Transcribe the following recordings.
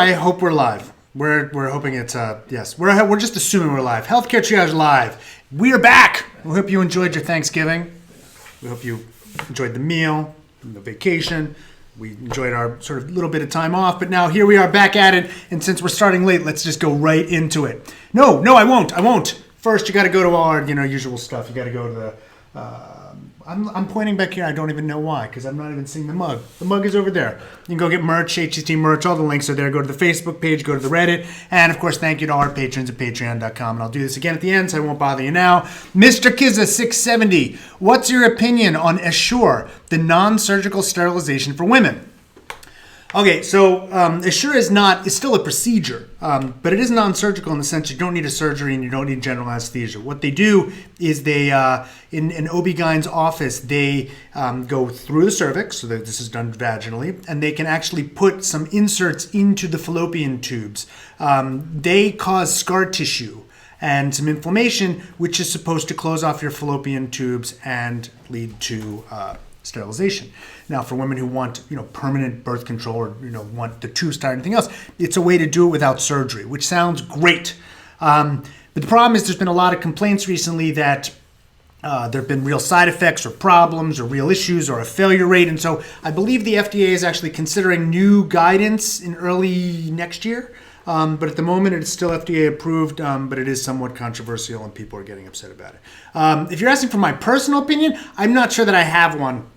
I hope we're live. We're hoping it's yes. We're just assuming we're live. Healthcare Triage live. We are back. We hope you enjoyed your Thanksgiving. We hope you enjoyed the meal, the vacation. We enjoyed our sort of little bit of time off, but now here we are back at it. And since we're starting late, let's just go right into it. No, I won't. First, you got to go to all our usual stuff. You got to go to the. I'm pointing back here. I don't even know why, because I'm not even seeing the mug. The mug is over there. You can go get merch, HCT merch. All the links are there. Go to the Facebook page. Go to the Reddit. And, of course, thank you to our patrons at patreon.com. And I'll do this again at the end, so I won't bother you now. Mr. Kizza670, what's your opinion on Essure, the non-surgical sterilization for women? Okay, so essure is still a procedure, but it is non-surgical in the sense you don't need a surgery and you don't need general anesthesia. What they do is they, in an OB-GYN's office, they go through the cervix, so that this is done vaginally, and they can actually put some inserts into the fallopian tubes. They cause scar tissue and some inflammation, which is supposed to close off your fallopian tubes and lead to sterilization. Now, for women who want, permanent birth control or, want the tubes tied or anything else, it's a way to do it without surgery, which sounds great. But the problem is there's been a lot of complaints recently that there have been real side effects or problems or real issues or a failure rate. And so I believe the FDA is actually considering new guidance in early next year. But at the moment, it's still FDA approved, but it is somewhat controversial and people are getting upset about it. If you're asking for my personal opinion, I'm not sure that I have one.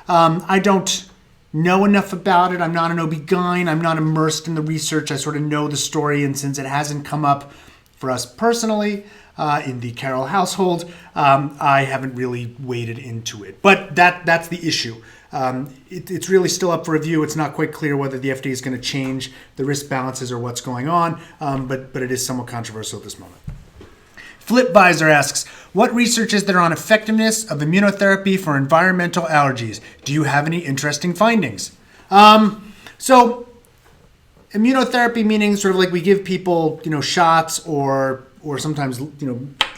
I don't know enough about it. I'm not an OB-GYN. I'm not immersed in the research. I sort of know the story, and since it hasn't come up for us personally in the Carroll household, I haven't really waded into it. But that's the issue. It's really still up for review. It's not quite clear whether the FDA is going to change the risk balances or what's going on, but it is somewhat controversial at this moment. Flipvisor asks, what research is there on effectiveness of immunotherapy for environmental allergies? Do you have any interesting findings? So immunotherapy meaning sort of like we give people, shots or sometimes,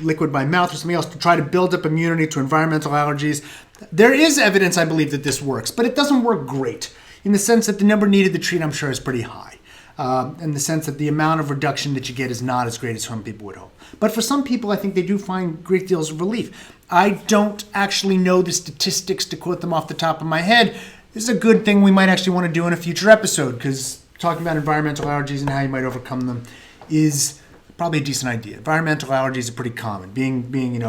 liquid by mouth or something else to try to build up immunity to environmental allergies. There is evidence, I believe, that this works, but it doesn't work great in the sense that the number needed to treat, I'm sure, is pretty high. In the sense that the amount of reduction that you get is not as great as some people would hope. But for some people, I think they do find great deals of relief. I don't actually know the statistics to quote them off the top of my head. This is a good thing we might actually want to do in a future episode, because talking about environmental allergies and how you might overcome them is probably a decent idea. Environmental allergies are pretty common. Being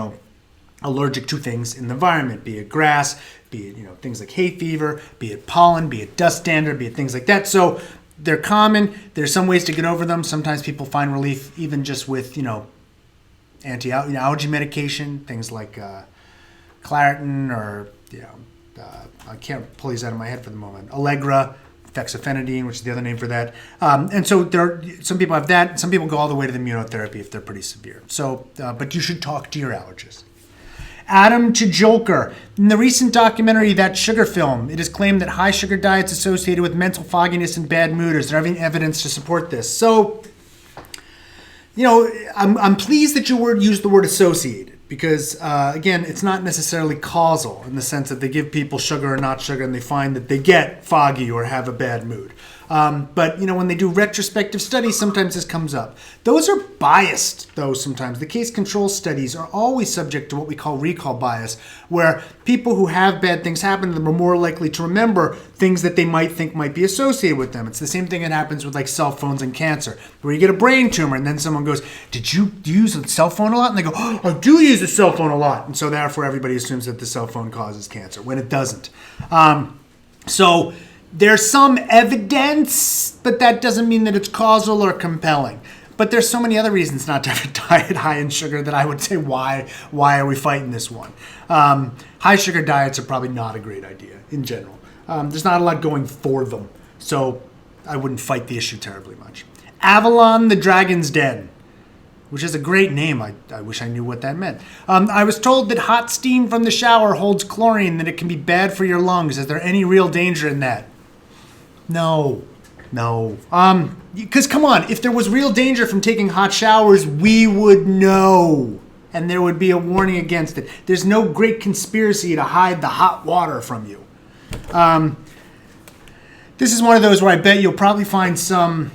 allergic to things in the environment, be it grass, be it things like hay fever, be it pollen, be it dust dander, be it things like that. So they're common. There's some ways to get over them. Sometimes people find relief even just with anti-allergy medication, things like Claritin or I can't pull these out of my head for the moment. Allegra, fexofenadine, which is the other name for that. And so some people have that. Some people go all the way to the immunotherapy if they're pretty severe. So, but you should talk to your allergist. Adam Tejolker. In the recent documentary, That Sugar Film, it is claimed that high sugar diets associated with mental fogginess and bad mood. Is there any evidence to support this? So, I'm pleased that you used the word associated because, again, it's not necessarily causal in the sense that they give people sugar or not sugar and they find that they get foggy or have a bad mood. But, when they do retrospective studies, sometimes this comes up. Those are biased, though, sometimes. The case control studies are always subject to what we call recall bias, where people who have bad things happen to them are more likely to remember things that they might think might be associated with them. It's the same thing that happens with, like, cell phones and cancer, where you get a brain tumor, and then someone goes, did you use a cell phone a lot? And they go, oh, I do use a cell phone a lot. And so, therefore, everybody assumes that the cell phone causes cancer, when it doesn't. So there's some evidence, but that doesn't mean that it's causal or compelling. But there's so many other reasons not to have a diet high in sugar that I would say, why are we fighting this one? High sugar diets are probably not a great idea in general. There's not a lot going for them, so I wouldn't fight the issue terribly much. Avalon the Dragon's Den, which is a great name. I wish I knew what that meant. I was told that hot steam from the shower holds chlorine, that it can be bad for your lungs. Is there any real danger in that? No. Because come on, if there was real danger from taking hot showers, we would know. And there would be a warning against it. There's no great conspiracy to hide the hot water from you. This is one of those where I bet you'll probably find some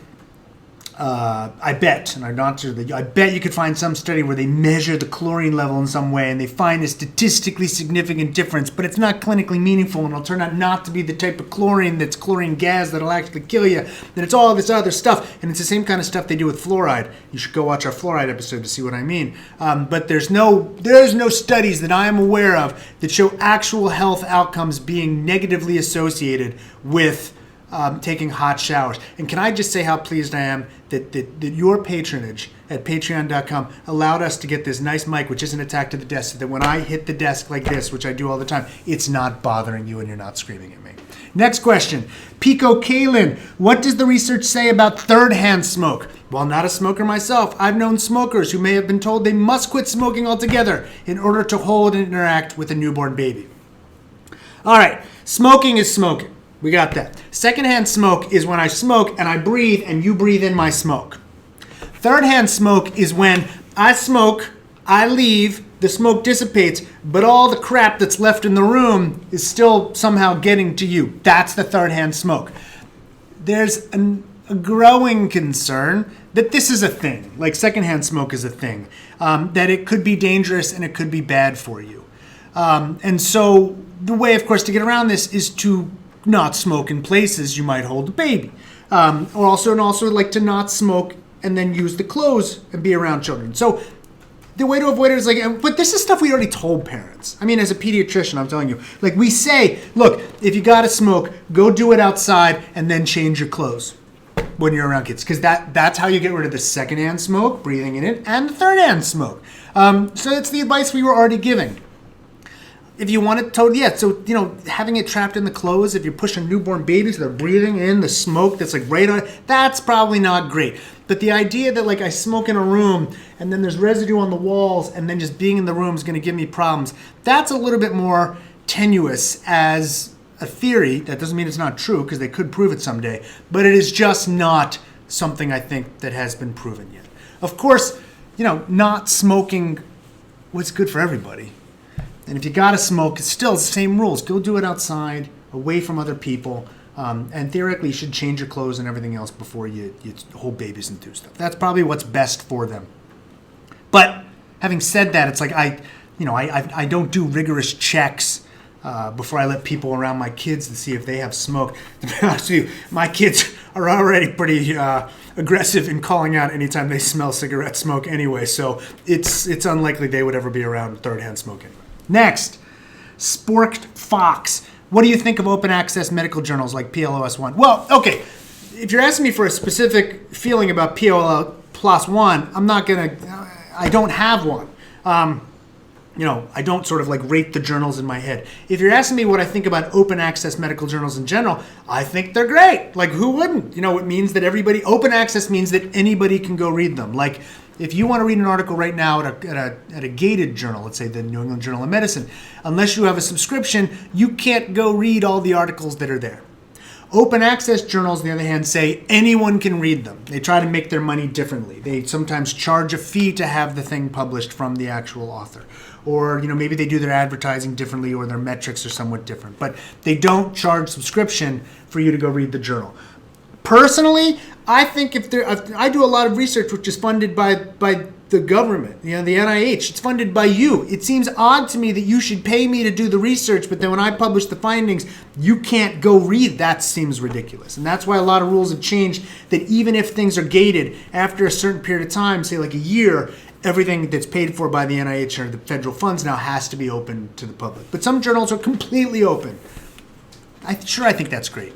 I bet, and I bet you could find some study where they measure the chlorine level in some way and they find a statistically significant difference, but it's not clinically meaningful and it'll turn out not to be the type of chlorine that's chlorine gas that'll actually kill you. Then it's all this other stuff, and it's the same kind of stuff they do with fluoride. You should go watch our fluoride episode to see what I mean. But there's no studies that I am aware of that show actual health outcomes being negatively associated with taking hot showers. And can I just say how pleased I am that your patronage at patreon.com allowed us to get this nice mic, which isn't attached to the desk, so that when I hit the desk like this, which I do all the time, it's not bothering you and you're not screaming at me. Next question. Pico Kalin, what does the research say about third-hand smoke? While not a smoker myself, I've known smokers who may have been told they must quit smoking altogether in order to hold and interact with a newborn baby. All right, smoking is smoking. We got that. Secondhand smoke is when I smoke and I breathe and you breathe in my smoke. Third-hand smoke is when I smoke, I leave, the smoke dissipates, but all the crap that's left in the room is still somehow getting to you. That's the third-hand smoke. There's a growing concern that this is a thing, like secondhand smoke is a thing, that it could be dangerous and it could be bad for you. And so the way, of course, to get around this is to not smoke in places you might hold a baby. Or also like to not smoke and then use the clothes and be around children. So the way to avoid it is but this is stuff we already told parents. I mean, as a pediatrician, I'm telling you, we say, look, if you gotta smoke, go do it outside and then change your clothes when you're around kids. Because that's how you get rid of the secondhand smoke, breathing in it, and the third-hand smoke. So that's the advice we were already giving. If you want it totally, so, having it trapped in the clothes, if you're pushing newborn babies, they're breathing in the smoke that's right on it, that's probably not great. But the idea that I smoke in a room and then there's residue on the walls and then just being in the room is going to give me problems, that's a little bit more tenuous as a theory. That doesn't mean it's not true, because they could prove it someday, but it is just not something I think that has been proven yet. Of course, not smoking was good for everybody. And if you gotta smoke, it's still the same rules. Go do it outside, away from other people, and theoretically you should change your clothes and everything else before you hold babies and do stuff. That's probably what's best for them. But having said that, it's I don't do rigorous checks before I let people around my kids to see if they have smoked. To be honest with you, my kids are already pretty aggressive in calling out anytime they smell cigarette smoke anyway, so it's unlikely they would ever be around third-hand smoking. Next, Sporked Fox. What do you think of open access medical journals like plos-one? Well, okay, if you're asking me for a specific feeling about plos-one, I don't have one. I don't sort of rate the journals in my head. If you're asking me what I think about open access medical journals in general, I think they're great. Who wouldn't? It means that open access means that anybody can go read them. If you want to read an article right now at a gated journal, let's say the New England Journal of Medicine, unless you have a subscription, you can't go read all the articles that are there. Open access journals, on the other hand, say anyone can read them. They try to make their money differently. They sometimes charge a fee to have the thing published from the actual author. Or, maybe they do their advertising differently or their metrics are somewhat different. But they don't charge subscription for you to go read the journal. Personally, I think I do a lot of research which is funded by the government, the NIH. It's funded by you. It seems odd to me that you should pay me to do the research, but then when I publish the findings, you can't go read. That seems ridiculous. And that's why a lot of rules have changed, that even if things are gated, after a certain period of time, say a year, everything that's paid for by the NIH or the federal funds now has to be open to the public. But some journals are completely open. I think that's great.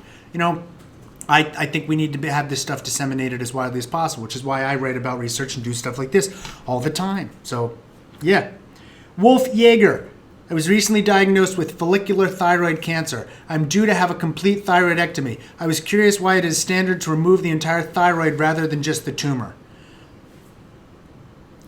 I think we need to have this stuff disseminated as widely as possible, which is why I write about research and do stuff like this all the time. So, yeah. Wolf Yeager. I was recently diagnosed with follicular thyroid cancer. I'm due to have a complete thyroidectomy. I was curious why it is standard to remove the entire thyroid rather than just the tumor.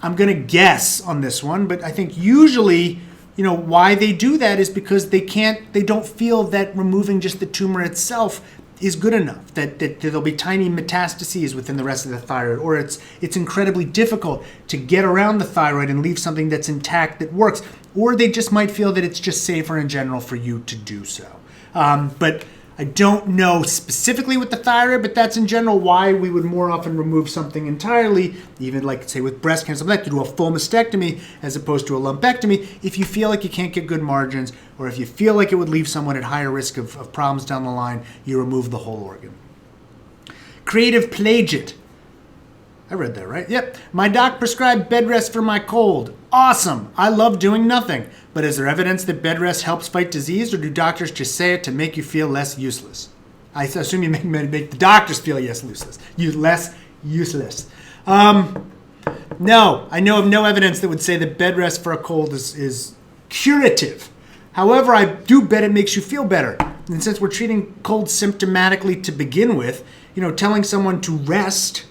I'm going to guess on this one, but I think usually, why they do that is because they don't feel that removing just the tumor itself is good enough, that there'll be tiny metastases within the rest of the thyroid, or it's incredibly difficult to get around the thyroid and leave something that's intact that works, or they just might feel that it's just safer in general for you to do so. But I don't know specifically with the thyroid, but that's in general why we would more often remove something entirely, even like say with breast cancer, like to do a full mastectomy as opposed to a lumpectomy, if you feel like you can't get good margins, or if you feel like it would leave someone at higher risk of problems down the line, you remove the whole organ. Creative plagiate. I read that, right? Yep. My doc prescribed bed rest for my cold. Awesome. I love doing nothing. But is there evidence that bed rest helps fight disease, or do doctors just say it to make you feel less useless? I assume you make the doctors feel less useless. No, I know of no evidence that would say that bed rest for a cold is curative. However, I do bet it makes you feel better. And since we're treating colds symptomatically to begin with, telling someone to rest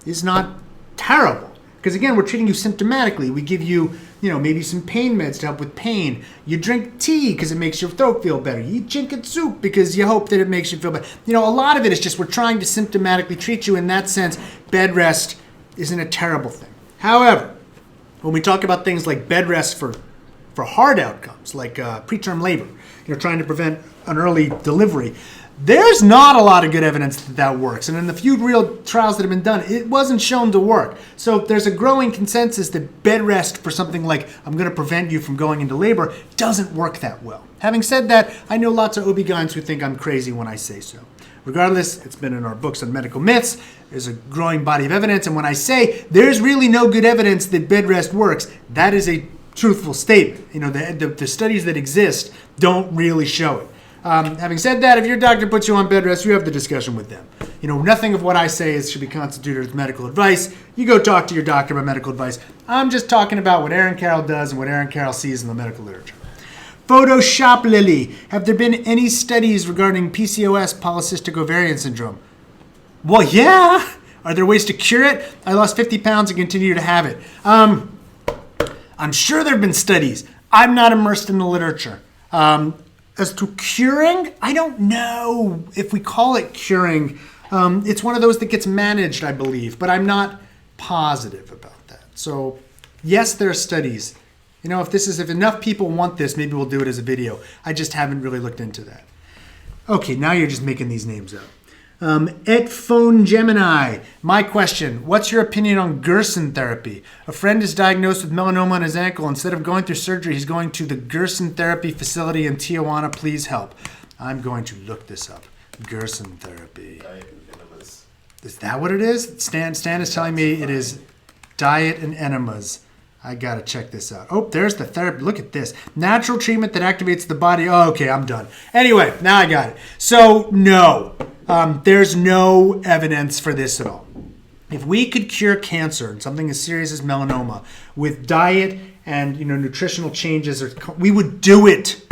is not terrible. Because again, we're treating you symptomatically. We give you, maybe some pain meds to help with pain. You drink tea because it makes your throat feel better. You eat chicken soup because you hope that it makes you feel better. A lot of it is just we're trying to symptomatically treat you. In that sense, bed rest isn't a terrible thing. However, when we talk about things like bed rest for hard outcomes, like preterm labor, trying to prevent an early delivery, there's not a lot of good evidence that works. And in the few real trials that have been done, it wasn't shown to work. So there's a growing consensus that bed rest for something like, I'm going to prevent you from going into labor, doesn't work that well. Having said that, I know lots of OB-GYNs who think I'm crazy when I say so. Regardless, it's been in our books on medical myths. There's a growing body of evidence. And when I say there's really no good evidence that bed rest works, that is a truthful statement. The studies that exist don't really show it. Having said that, if your doctor puts you on bed rest, you have the discussion with them. Nothing of what I say should be constituted as medical advice. You go talk to your doctor about medical advice. I'm just talking about what Aaron Carroll does and what Aaron Carroll sees in the medical literature. Photoshop Lily. Have there been any studies regarding PCOS, Polycystic Ovarian Syndrome? Well, yeah. Are there ways to cure it? I lost 50 pounds and continue to have it. I'm sure there have been studies. I'm not immersed in the literature. As to curing, I don't know if we call it curing. It's one of those that gets managed, I believe, but I'm not positive about that. So, yes, there are studies. If enough people want this, maybe we'll do it as a video. I just haven't really looked into that. Okay, now you're just making these names up. Phone Gemini. My question, what's your opinion on Gerson Therapy? A friend is diagnosed with melanoma on his ankle. Instead of going through surgery, he's going to the Gerson Therapy facility in Tijuana. Please help. I'm going to look this up. Gerson Therapy. Is that what it is? Stan is telling me it is diet and enemas. I gotta check this out. Oh, there's the therapy. Look at this. Natural treatment that activates the body. Oh, okay, I'm done. Anyway, now I got it. So, no. There's no evidence for this at all. If we could cure cancer and something as serious as melanoma with diet and nutritional changes, we would do it.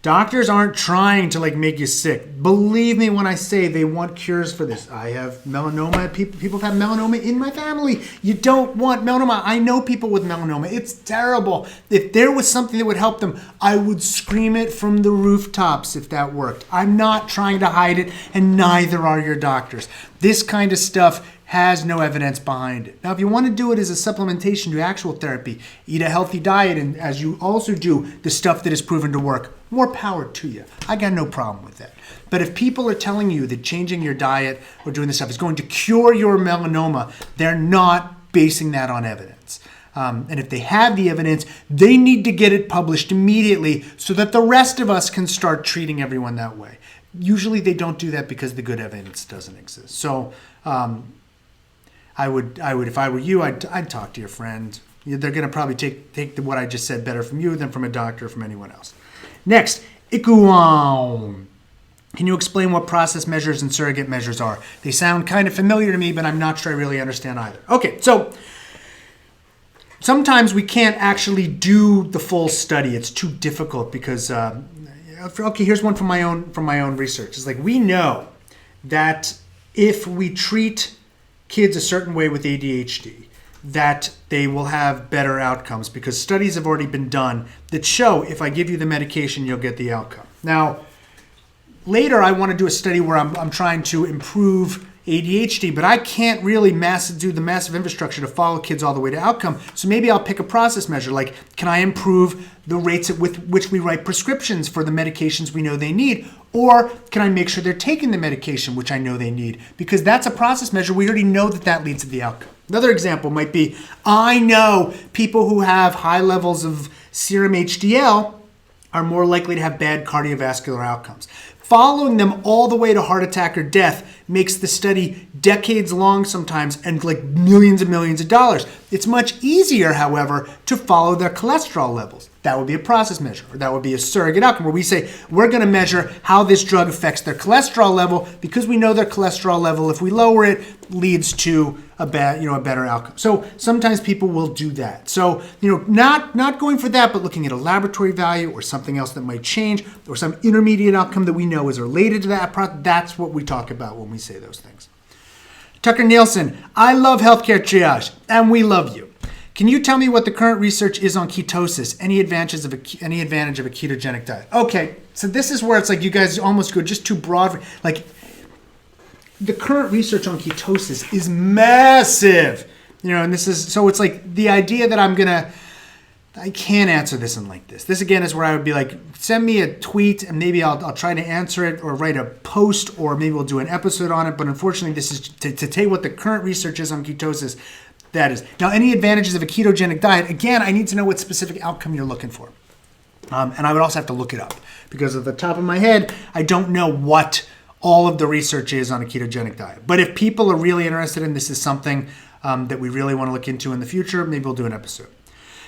Doctors aren't trying to make you sick. Believe me when I say they want cures for this. I have melanoma. People have melanoma in my family. You don't want melanoma. I know people with melanoma. It's terrible. If there was something that would help them, I would scream it from the rooftops if that worked. I'm not trying to hide it, and neither are your doctors. This kind of stuff has no evidence behind it. Now, if you want to do it as a supplementation to actual therapy, eat a healthy diet, and as you also do the stuff that is proven to work, more power to you. I got no problem with that. But if people are telling you that changing your diet or doing this stuff is going to cure your melanoma, they're not basing that on evidence. And if they have the evidence, they need to get it published immediately so that the rest of us can start treating everyone that way. Usually they don't do that because the good evidence doesn't exist. So I would, if I were you, I'd talk to your friend. They're going to probably take what I just said better from you than from a doctor or from anyone else. Next, Imuran. Can you explain what process measures and surrogate measures are? They sound kind of familiar to me, but I'm not sure I really understand either. Okay, so sometimes we can't actually do the full study. It's too difficult because, okay, here's one from my own research. It's we know that if we treat kids a certain way with ADHD, that they will have better outcomes because studies have already been done that show if I give you the medication, you'll get the outcome. Now, later I want to do a study where I'm trying to improve ADHD, but I can't really do the massive infrastructure to follow kids all the way to outcome. So maybe I'll pick a process measure, like can I improve the rates with which we write prescriptions for the medications we know they need? Or can I make sure they're taking the medication which I know they need? Because that's a process measure. We already know that leads to the outcome. Another example might be, I know people who have high levels of serum HDL are more likely to have bad cardiovascular outcomes. Following them all the way to heart attack or death makes the study decades long sometimes and like millions and millions of dollars. It's much easier, however, to follow their cholesterol levels. That would be a process measure, or that would be a surrogate outcome where we say we're going to measure how this drug affects their cholesterol level because we know their cholesterol level, if we lower it, leads to a better outcome. So sometimes people will do that. So, not going for that, but looking at a laboratory value or something else that might change or some intermediate outcome that we know is related to that. That's what we talk about when we say those things. Tucker Nielsen, I love healthcare triage, and we love you. Can you tell me what the current research is on ketosis? Any advantage of a ketogenic diet? Okay, so this is where it's like you guys almost go just too broad. Like the current research on ketosis is massive, and this is so it's like the idea that I can't answer this in like this. This again is where I would be like, send me a tweet and maybe I'll try to answer it or write a post or maybe we'll do an episode on it. But unfortunately, this is to tell you what the current research is on ketosis. That is. Now, any advantages of a ketogenic diet? Again, I need to know what specific outcome you're looking for. And I would also have to look it up because at the top of my head, I don't know what all of the research is on a ketogenic diet. But if people are really interested in this is something that we really want to look into in the future, maybe we'll do an episode.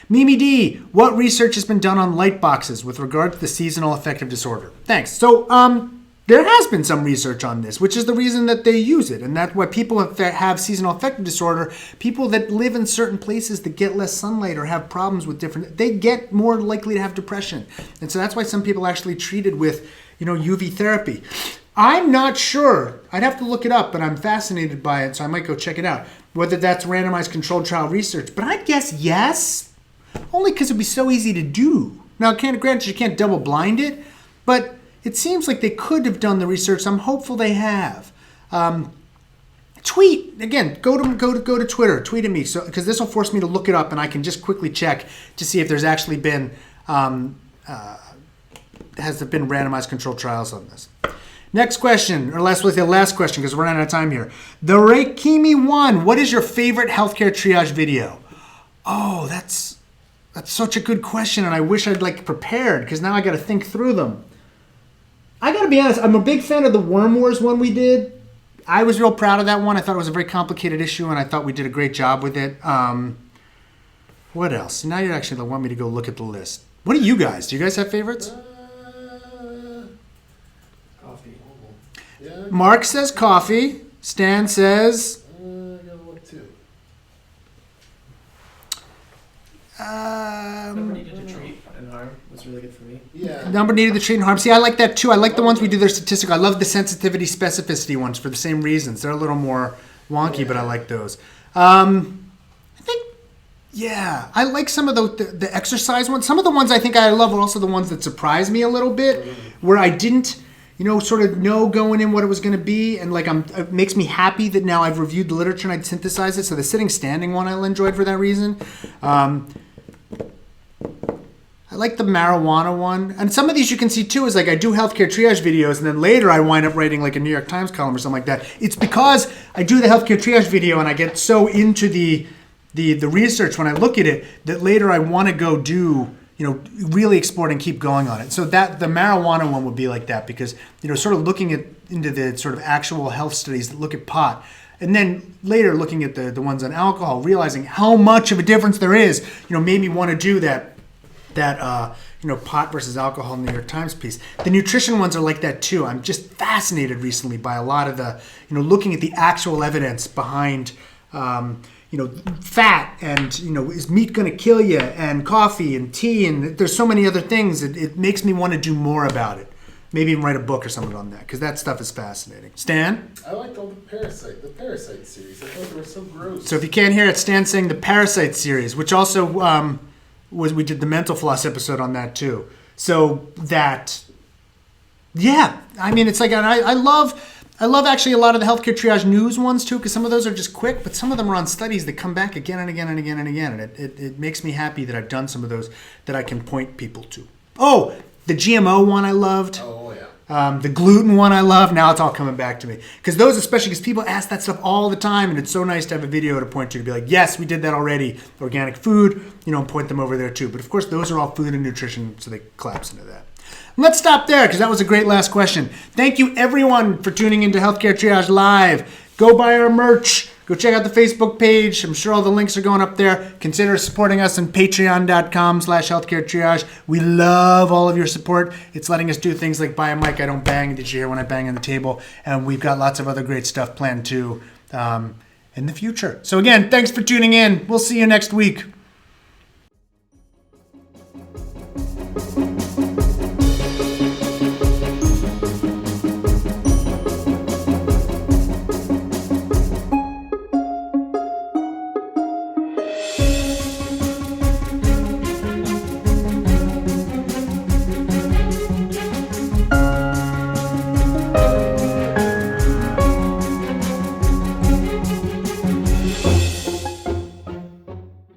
Mimi D, what research has been done on lightboxes with regard to the seasonal affective disorder? Thanks. So, there has been some research on this, which is the reason that they use it. And that's why people that have seasonal affective disorder, people that live in certain places that get less sunlight or have problems with they get more likely to have depression. And so that's why some people actually treated with, UV therapy. I'm not sure. I'd have to look it up, but I'm fascinated by it, so I might go check it out. Whether that's randomized controlled trial research. But I'd guess yes, only because it'd be so easy to do. Now, granted, you can't double blind it, but it seems like they could have done the research. I'm hopeful they have. Tweet again. Go to Twitter. Tweet at me, because this will force me to look it up, and I can just quickly check to see if there's actually been has there been randomized controlled trials on this. Next question, or last question, because we're running out of time here. The Reikimi 1. What is your favorite healthcare triage video? Oh, that's such a good question, and I wish I'd prepared because now I got to think through them. I got to be honest, I'm a big fan of the Worm Wars one we did. I was real proud of that one. I thought it was a very complicated issue, and I thought we did a great job with it. What else? Now you actually want me to go look at the list. What do you guys? Do you guys have favorites? Coffee. Yeah. Mark says coffee. Stan says... I gotta look too. Number needed to treat and harm was really good for me. Yeah. Number needed to treat and harm. See, I like that too. I like the ones we do their statistical. I love the sensitivity specificity ones for the same reasons. They're a little more wonky, but I like those. I think, yeah, I like some of the exercise ones. Some of the ones I think I love are also the ones that surprise me a little bit, where I didn't, sort of know going in what it was going to be, and it makes me happy that now I've reviewed the literature and I'd synthesized it. So the sitting standing one I enjoyed for that reason. I like the marijuana one. And some of these you can see too is I do healthcare triage videos and then later I wind up writing a New York Times column or something like that. It's because I do the healthcare triage video and I get so into the research when I look at it that later I want to go do, really explore and keep going on it. So that the marijuana one would be like that because, sort of looking into the sort of actual health studies that look at pot. And then later looking at the ones on alcohol, realizing how much of a difference there is, made me want to do that pot versus alcohol New York Times piece. The nutrition ones are like that too. I'm just fascinated recently by a lot of the, looking at the actual evidence behind, fat and, is meat going to kill you, and coffee and tea, and there's so many other things. It makes me want to do more about it. Maybe even write a book or something on that, because that stuff is fascinating. Stan? I liked all the Parasite series. I thought they were so gross. So if you can't hear it, Stan's saying the Parasite series, which also we did the mental floss episode on that too. So that, yeah, I mean, it's I love I love actually a lot of the healthcare triage news ones too, because some of those are just quick, but some of them are on studies that come back again and again and again and again. And it makes me happy that I've done some of those that I can point people to. Oh, the GMO one I loved. Oh, yeah. The gluten one I love. Now it's all coming back to me. Because those, especially because people ask that stuff all the time, and it's so nice to have a video to point to be like, yes, we did that already. Organic food, and point them over there too. But of course, those are all food and nutrition, so they collapse into that. Let's stop there because that was a great last question. Thank you everyone for tuning into Healthcare Triage Live. Go buy our merch. Go check out the Facebook page. I'm sure all the links are going up there. Consider supporting us on patreon.com/healthcaretriage. We love all of your support. It's letting us do things like buy a mic I don't bang. Did you hear when I bang on the table? And we've got lots of other great stuff planned too in the future. So again, thanks for tuning in. We'll see you next week.